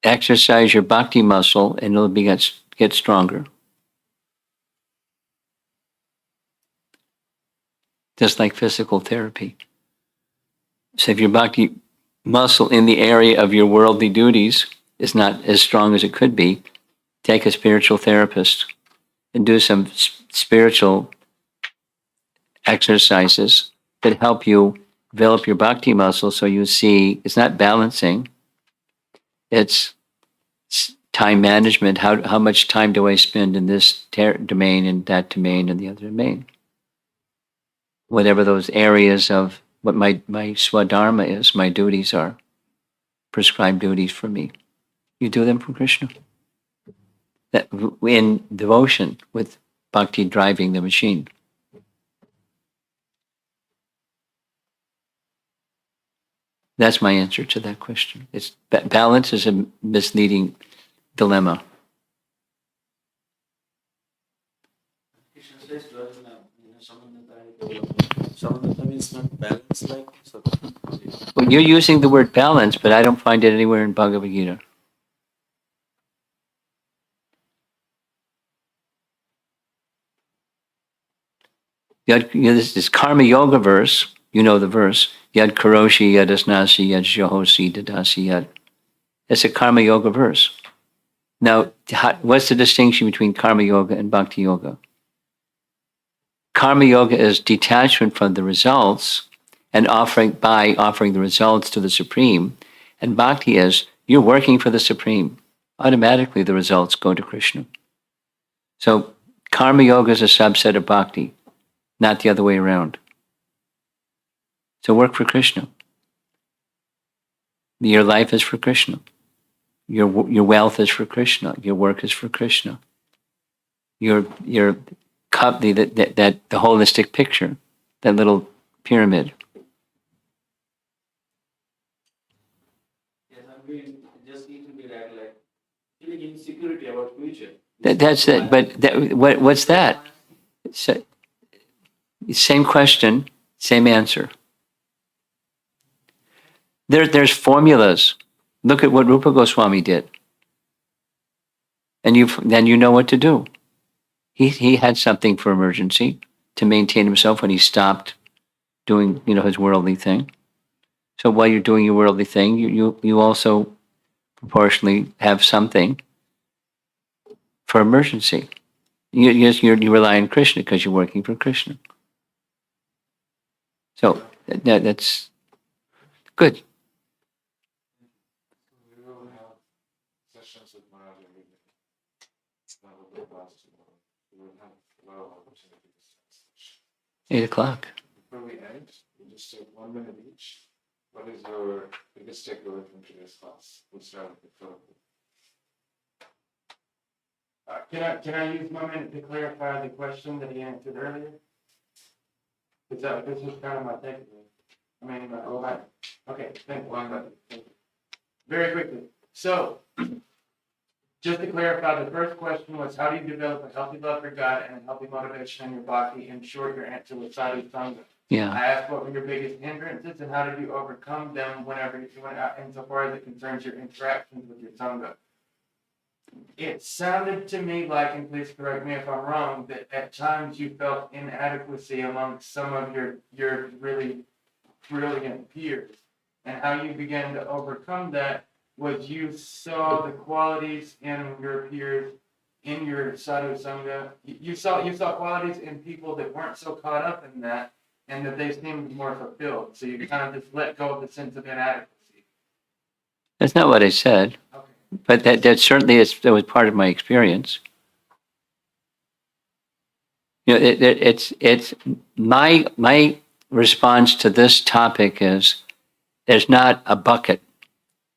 exercise your bhakti muscle and it'll get stronger. Just like physical therapy. So if your bhakti muscle in the area of your worldly duties is not as strong as it could be, take a spiritual therapist and do some spiritual exercises that help you develop your bhakti muscle so you see it's not balancing, it's time management. How much time do I spend in this domain and that domain and the other domain? Whatever those areas of what my swadharma is, my duties are, prescribed duties for me. You do them for Krishna. That in devotion with bhakti driving the machine. That's my answer to that question. It's balance is a misleading dilemma. Krishna says doesn't Samantha means not balanced like so. Well, you're using the word balance, but I don't find it anywhere in Bhagavad Gita. This Karma Yoga verse, you know the verse, Yad Karoshi, Yad Asnasi, Yad Jahosi, Dadasi, Yad. It's a Karma Yoga verse. Now, what's the distinction between Karma Yoga and Bhakti Yoga? Karma Yoga is detachment from the results and offering the results to the Supreme. And Bhakti is you're working for the Supreme. Automatically, the results go to Krishna. So, Karma Yoga is a subset of Bhakti, not the other way around. So, work for Krishna. Your life is for Krishna. Your wealth is for Krishna. Your work is for Krishna. Your that the holistic picture, that little pyramid. Yes, I mean, just need to be like feeling insecurity about future. That's it. But what's that? Same question, same answer. There's formulas. Look at what Rupa Goswami did, and then you know what to do. He had something for emergency to maintain himself when he stopped doing his worldly thing. So while you're doing your worldly thing, you also proportionally have something for emergency. You rely on Krishna because you're working for Krishna. So that's good. We will have sessions with Maharaj every day. That will be class tomorrow. We will have a lot of opportunity to discuss. 8:00. Before we end, we'll just take 1 minute each. What is your biggest takeaway from today's class? We'll start with Philip. Can I use my minute to clarify the question that he answered earlier? Because this was kind of my takeaway. I mean, go back. Okay, thank you. Very quickly. So, just to clarify, the first question was how do you develop a healthy love for God and a healthy motivation in your bhakti? In short, your answer was sadhu sangha. Yeah. I asked what were your biggest hindrances and how did you overcome them insofar as it concerns your interactions with your sangha. It sounded to me like, and please correct me if I'm wrong, that at times you felt inadequacy amongst some of your really brilliant peers. And how you began to overcome that was you saw the qualities in your peers, in your sadhu sangha. You saw qualities in people that weren't so caught up in that, and that they seemed more fulfilled. So you kind of just let go of the sense of inadequacy. That's not what I said, Okay. but that certainly that was part of my experience. It's my response to this topic is there's not a bucket.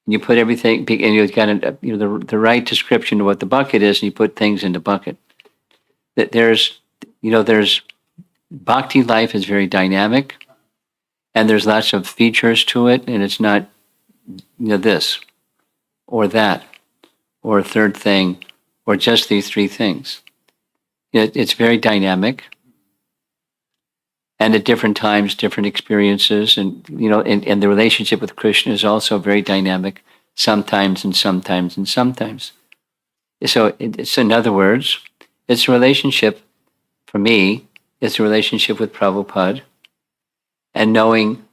You put everything, and you've got the right description of what the bucket is, and you put things in the bucket. That there's bhakti life is very dynamic, and there's lots of features to it, and it's not this or that or a third thing or just these three things. It's very dynamic, and at different times, different experiences, and and the relationship with Krishna is also very dynamic. Sometimes and sometimes and sometimes. So it's in other words, it's a relationship for me. It's a relationship with Prabhupada, and knowing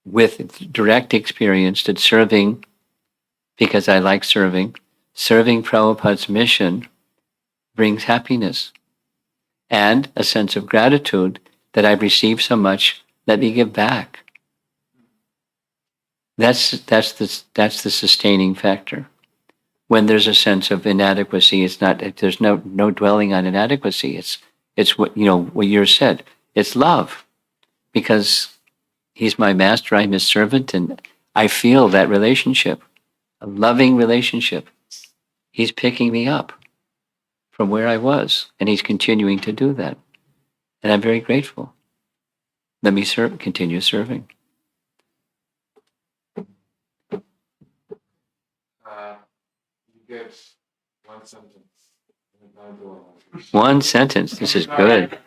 with direct experience that serving, because I like serving Prabhupada's mission brings happiness and a sense of gratitude that I've received so much, let me give back. That's the sustaining factor. When there's a sense of inadequacy, there's no dwelling on inadequacy. It's what what you said. It's love, because he's my master, I'm his servant, and I feel that relationship, a loving relationship. He's picking me up from where I was, and he's continuing to do that. And I'm very grateful. Let me continue serving. You get one sentence I don't want to. One sentence. This is good.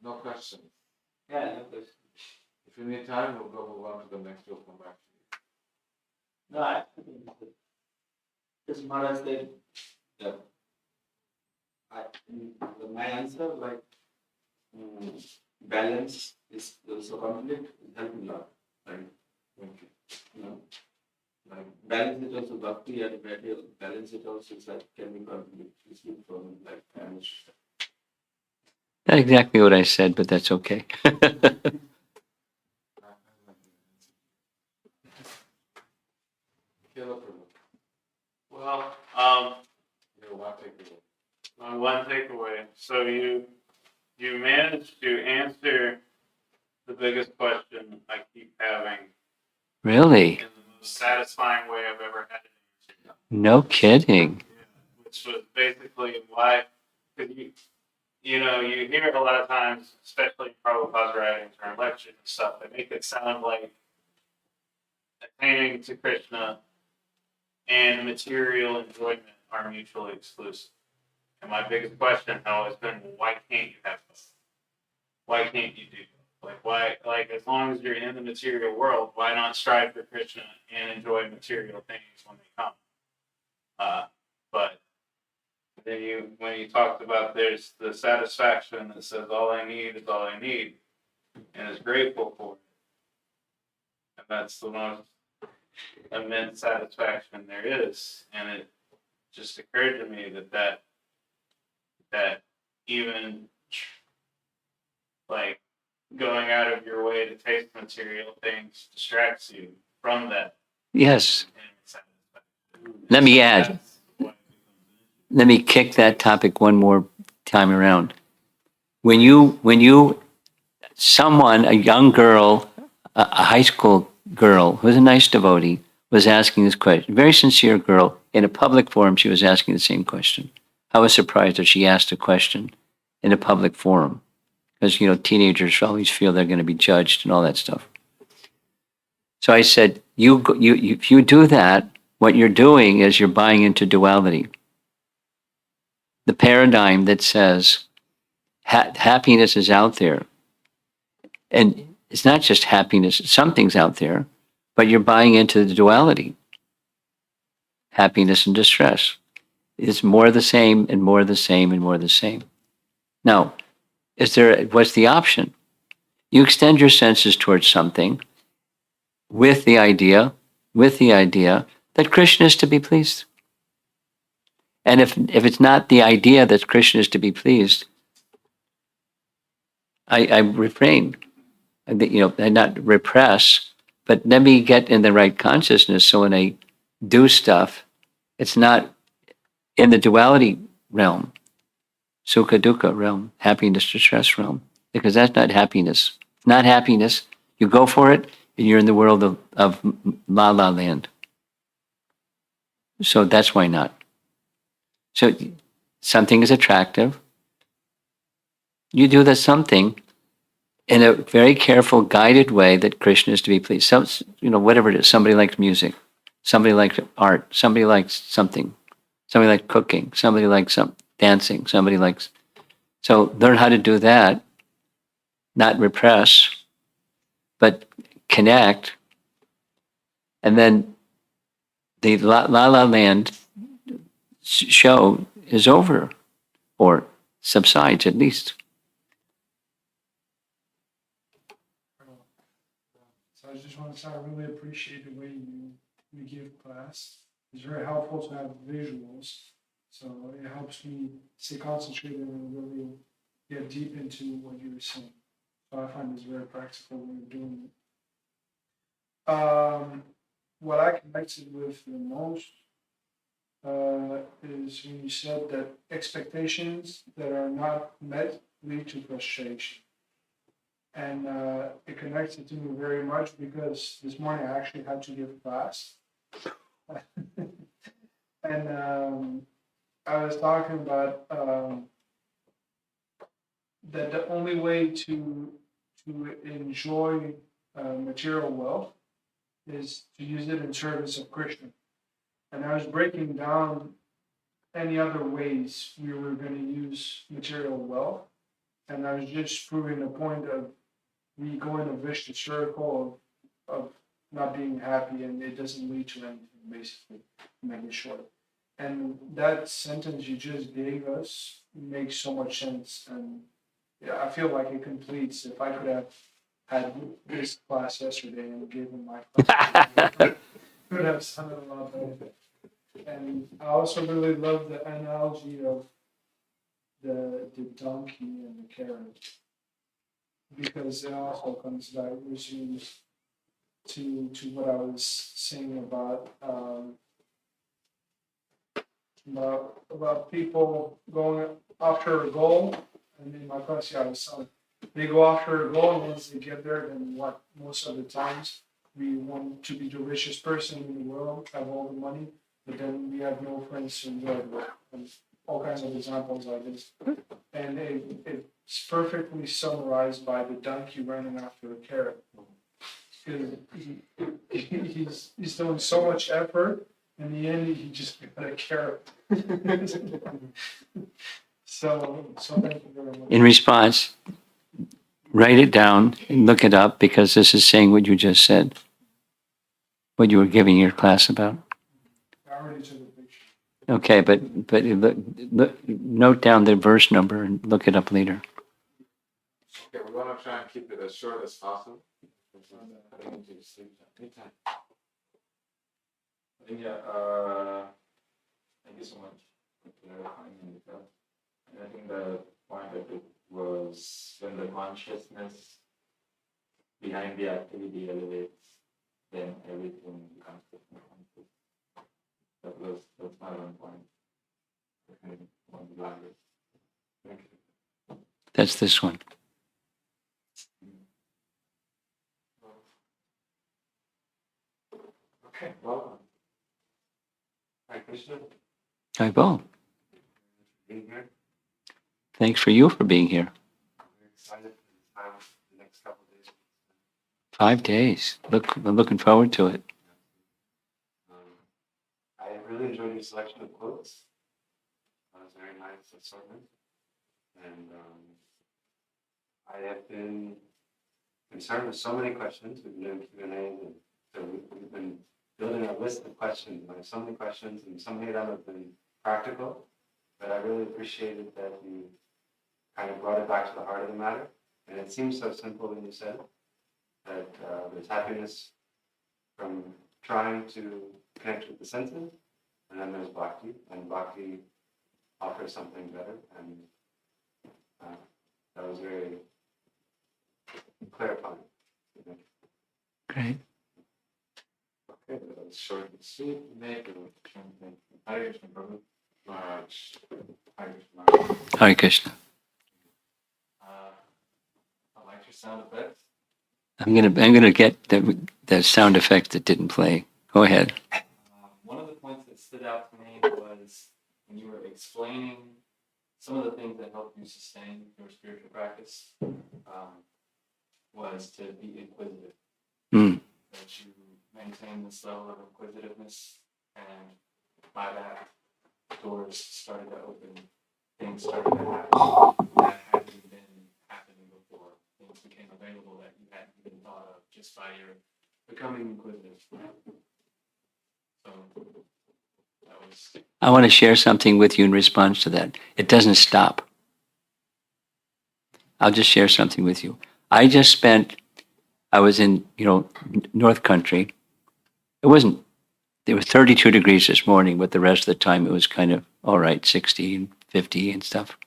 No questions. Yeah, no question. If you need time, we'll go move on to the next. We'll come back to you. No, I think just Maharaj said, that I, my answer, like, balance is also conflict, is helping a lot. Like, you know, like balance is also bhakti and material. Balance is also like can be conflict. It's good for like damage. Not exactly what I said, but that's okay. Caleb, Well, you want to take it away. my one takeaway. So you managed to answer the biggest question I keep having Really? in the most satisfying way I've ever had it answered. No kidding. Which was basically why, because you know, you hear it a lot of times, especially in Prabhupada's writings or in lectures and stuff, they make it sound like attaining to Krishna and material enjoyment are mutually exclusive. And my biggest question has always been, why can't you have both? Why can't you do both? Like, why, like, as long as you're in the material world, why not strive for Krishna and enjoy material things when they come? But then when you talked about there's the satisfaction that says all I need is all I need and is grateful for it. And that's the most immense satisfaction there is. And it just occurred to me that even like going out of your way to taste material things distracts you from that Yes. satisfaction. Let me So add. that's what it becomes an issue. Let me kick that topic one more time around. When you, someone, a young girl, a high school girl who was a nice devotee, was asking this question, very sincere girl, in a public forum, she was asking the same question. I was surprised that she asked a question in a public forum because, you know, teenagers always feel they're going to be judged and all that stuff. So I said, if you do that, what you're doing is you're buying into duality. The paradigm that says happiness is out there. And it's not just happiness, something's out there, but you're buying into the duality. Happiness and distress. It's more of the same and more of the same and more of the same. Now, what's the option? You extend your senses towards something with the idea that Krishna is to be pleased. And if it's not the idea that Krishna is to be pleased, I refrain. I not repress, but let me get in the right consciousness. So when I do stuff, it's not in the duality realm, sukha dukkha realm, happiness distress realm, because that's not happiness. It's not happiness. You go for it, and you're in the world of la la land. So that's why not. So something is attractive. You do the something in a very careful, guided way that Krishna is to be pleased. So, whatever it is, somebody likes music, somebody likes art, somebody likes something, somebody likes cooking, somebody likes dancing, somebody likes. So learn how to do that, not repress, but connect. And then the La La Land show is over or subsides at least. So I just want to say I really appreciate the way you give class. It's very helpful to have visuals. So it helps me stay concentrated and really get deep into what you're saying. So I find this very practical when you're doing it. What I connected with the most is when you said that expectations that are not met lead to frustration. And it connected to me very much because this morning I actually had to give class. And I was talking about that the only way to enjoy material wealth is to use it in service of Krishna. And I was breaking down any other ways we were going to use material wealth. And I was just proving the point of we go in a vicious circle of not being happy and it doesn't lead to anything, basically, to make it short. And that sentence you just gave us makes so much sense. And yeah, I feel like it completes. If I could have had this class yesterday and given my class, it could have sounded a lot better. And I also really love the analogy of the donkey and the carrot, because it also comes back, which is to what I was saying about people going after a goal. And in my class, yeah, I was telling, they go after a goal, and once they get there, then what? Most of the times, we want to be the richest person in the world, have all the money, but then we have no friends to enjoy it with. And all kinds of examples like this. And it's perfectly summarized by the donkey running after a carrot. Because he's doing so much effort, in the end, he just got a carrot. So thank you very much. In response, write it down and look it up, because this is saying what you just said, what you were giving your class about. I already took a picture. Okay, but note down the verse number and look it up later. Okay, we want to try and keep it as short as possible. Thank you so much for clarifying that. And I think the point I took was when the consciousness behind the activity elevates, then everything becomes different. That's my one point. Okay, one language. Thank you. That's this one. Okay, well, hi Krishna, Hi, Bo. being here. Thanks for you for being here. We're excited for the time, the next couple of days. 5 days. I'm looking forward to it. I really enjoyed your selection of quotes. It was a very nice assortment. And I have been concerned with so many questions. We've been doing Q&As, and so we've been building a list of questions. I have so many questions, and so many of them have been practical. But I really appreciated that you kind of brought it back to the heart of the matter. And it seems so simple when you said that there's happiness from trying to connect with the senses, and then there's bhakti, and bhakti offers something better, and that was very clarifying. Great. Okay, that was short and sweet. Make it Hare Krishna, Prabhu Maharaj. Hare Krishna. Hare Krishna. I like your sound effects. I'm gonna get the sound effect that didn't play. Go ahead. One of the points that stood out to me was when you were explaining some of the things that help you sustain your spiritual practice, was to be inquisitive. Mm. That you maintain this level of inquisitiveness, and by that, doors started to open, things started to happen that hadn't been happening before. Things became available that you hadn't even thought of just by your becoming inquisitive. So that was I want to share something with you in response to that. It doesn't stop. I'll just share something with you. I was in, North Country. It was 32 degrees this morning, but the rest of the time it was kind of all right, 60 and 50 and stuff.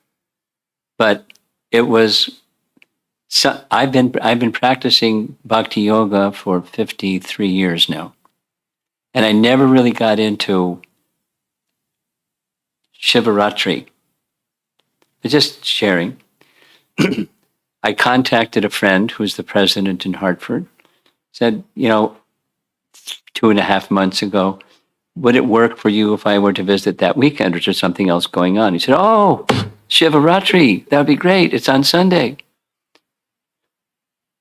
But it was, I've been practicing bhakti yoga for 53 years now. And I never really got into Shivaratri. Just sharing. I contacted a friend who's the president in Hartford, said, 2.5 months ago, would it work for you if I were to visit that weekend, or is there something else going on? He said, oh, Shivaratri, that would be great. It's on Sunday.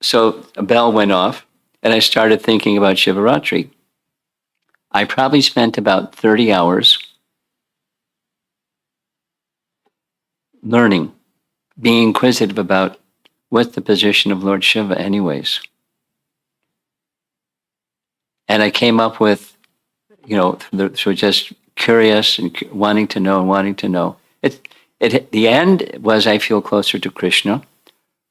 So a bell went off, and I started thinking about Shivaratri. I probably spent about 30 hours learning, being inquisitive about what's the position of Lord Shiva anyways. And I came up with, so just curious and wanting to know and wanting to know. The end was I feel closer to Krishna,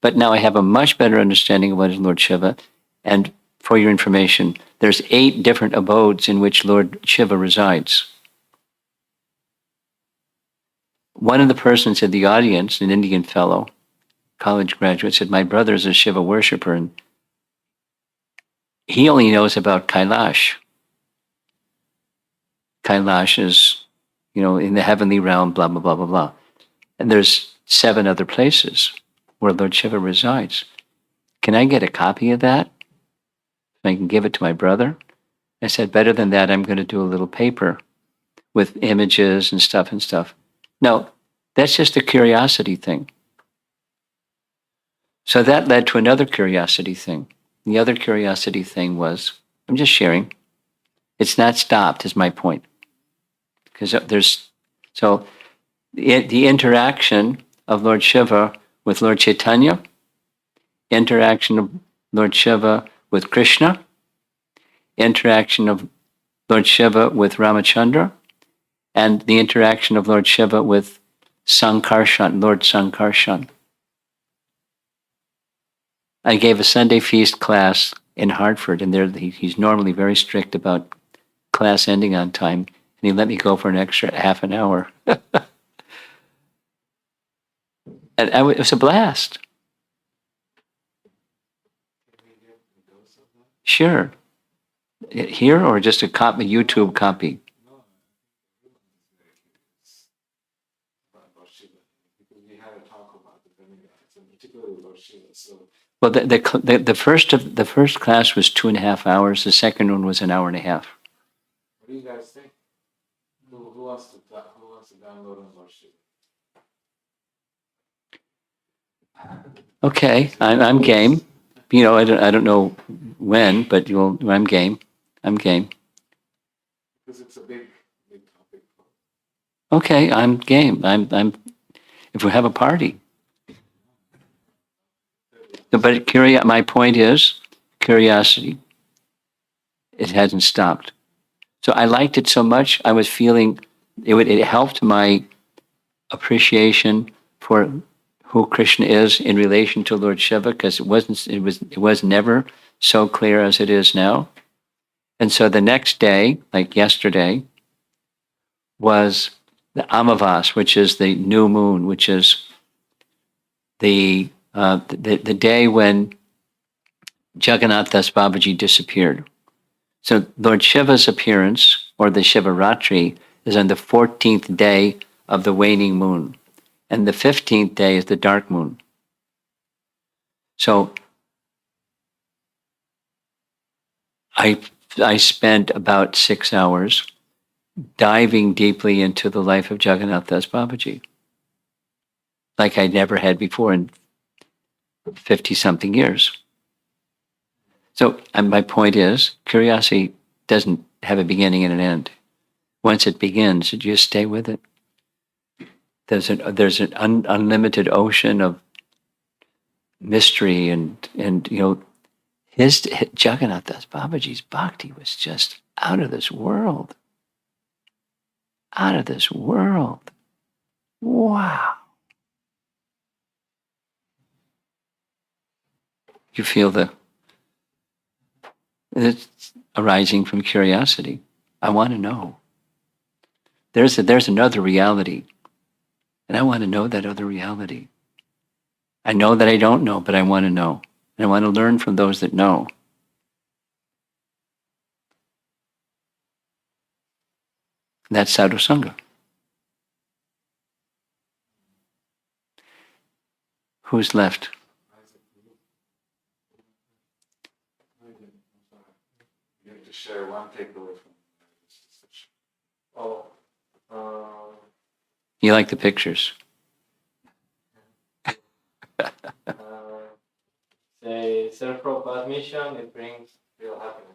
but now I have a much better understanding of what is Lord Shiva. And for your information, there's 8 different abodes in which Lord Shiva resides. One of the persons in the audience, an Indian fellow, college graduate, said, my brother is a Shiva worshiper, and he only knows about Kailash. Kailash is, in the heavenly realm, blah, blah, blah, blah, blah. And there's 7 other places where Lord Shiva resides. Can I get a copy of that? I can give it to my brother? I said, better than that, I'm going to do a little paper with images and stuff. No, that's just a curiosity thing. So that led to another curiosity thing. The other curiosity thing was, I'm just sharing, it's not stopped, is my point. Because the interaction of Lord Shiva with Lord Chaitanya, interaction of Lord Shiva with Krishna, interaction of Lord Shiva with Ramachandra, and the interaction of Lord Shiva with Sankarshan, Lord Sankarshan. I gave a Sunday feast class in Hartford, and he's normally very strict about class ending on time, and he let me go for an extra half an hour. And it was a blast. Sure. Here or just a YouTube copy? Well, the first class was 2.5 hours. The second one was an hour and a half. What do you guys think? Who wants to download on Lord Shiva? Okay, I'm game. I don't know when, but I'm game. I'm game. Because it's a big topic. Okay, I'm game. I'm. If we have a party. But my point is curiosity. It hasn't stopped. So I liked it so much. I was feeling it helped my appreciation for who Krishna is in relation to Lord Shiva, because it was never so clear as it is now. And so the next day, like yesterday, was the Amavas, which is the new moon, which is the day when Jagannath Das Babaji disappeared. So Lord Shiva's appearance, or the Shivaratri, is on the 14th day of the waning moon. And the 15th day is the dark moon. So I spent about 6 hours diving deeply into the life of Jagannath Das Babaji, like I never had before in 50-something years. So my point is, curiosity doesn't have a beginning and an end. Once it begins, you just stay with it. There's an unlimited ocean of mystery, and his Jagannath Das Babaji's bhakti was just out of this world. Out of this world. Wow. You feel it's arising from curiosity. I want to know. There's another reality, and I want to know that other reality. I know that I don't know, but I want to know. And I want to learn from those that know. That's sadhu sangha. Who's left? You have to share one takeaway from this discussion. Oh, You like the pictures? say Sri Prabhupada's mission, it brings real happiness.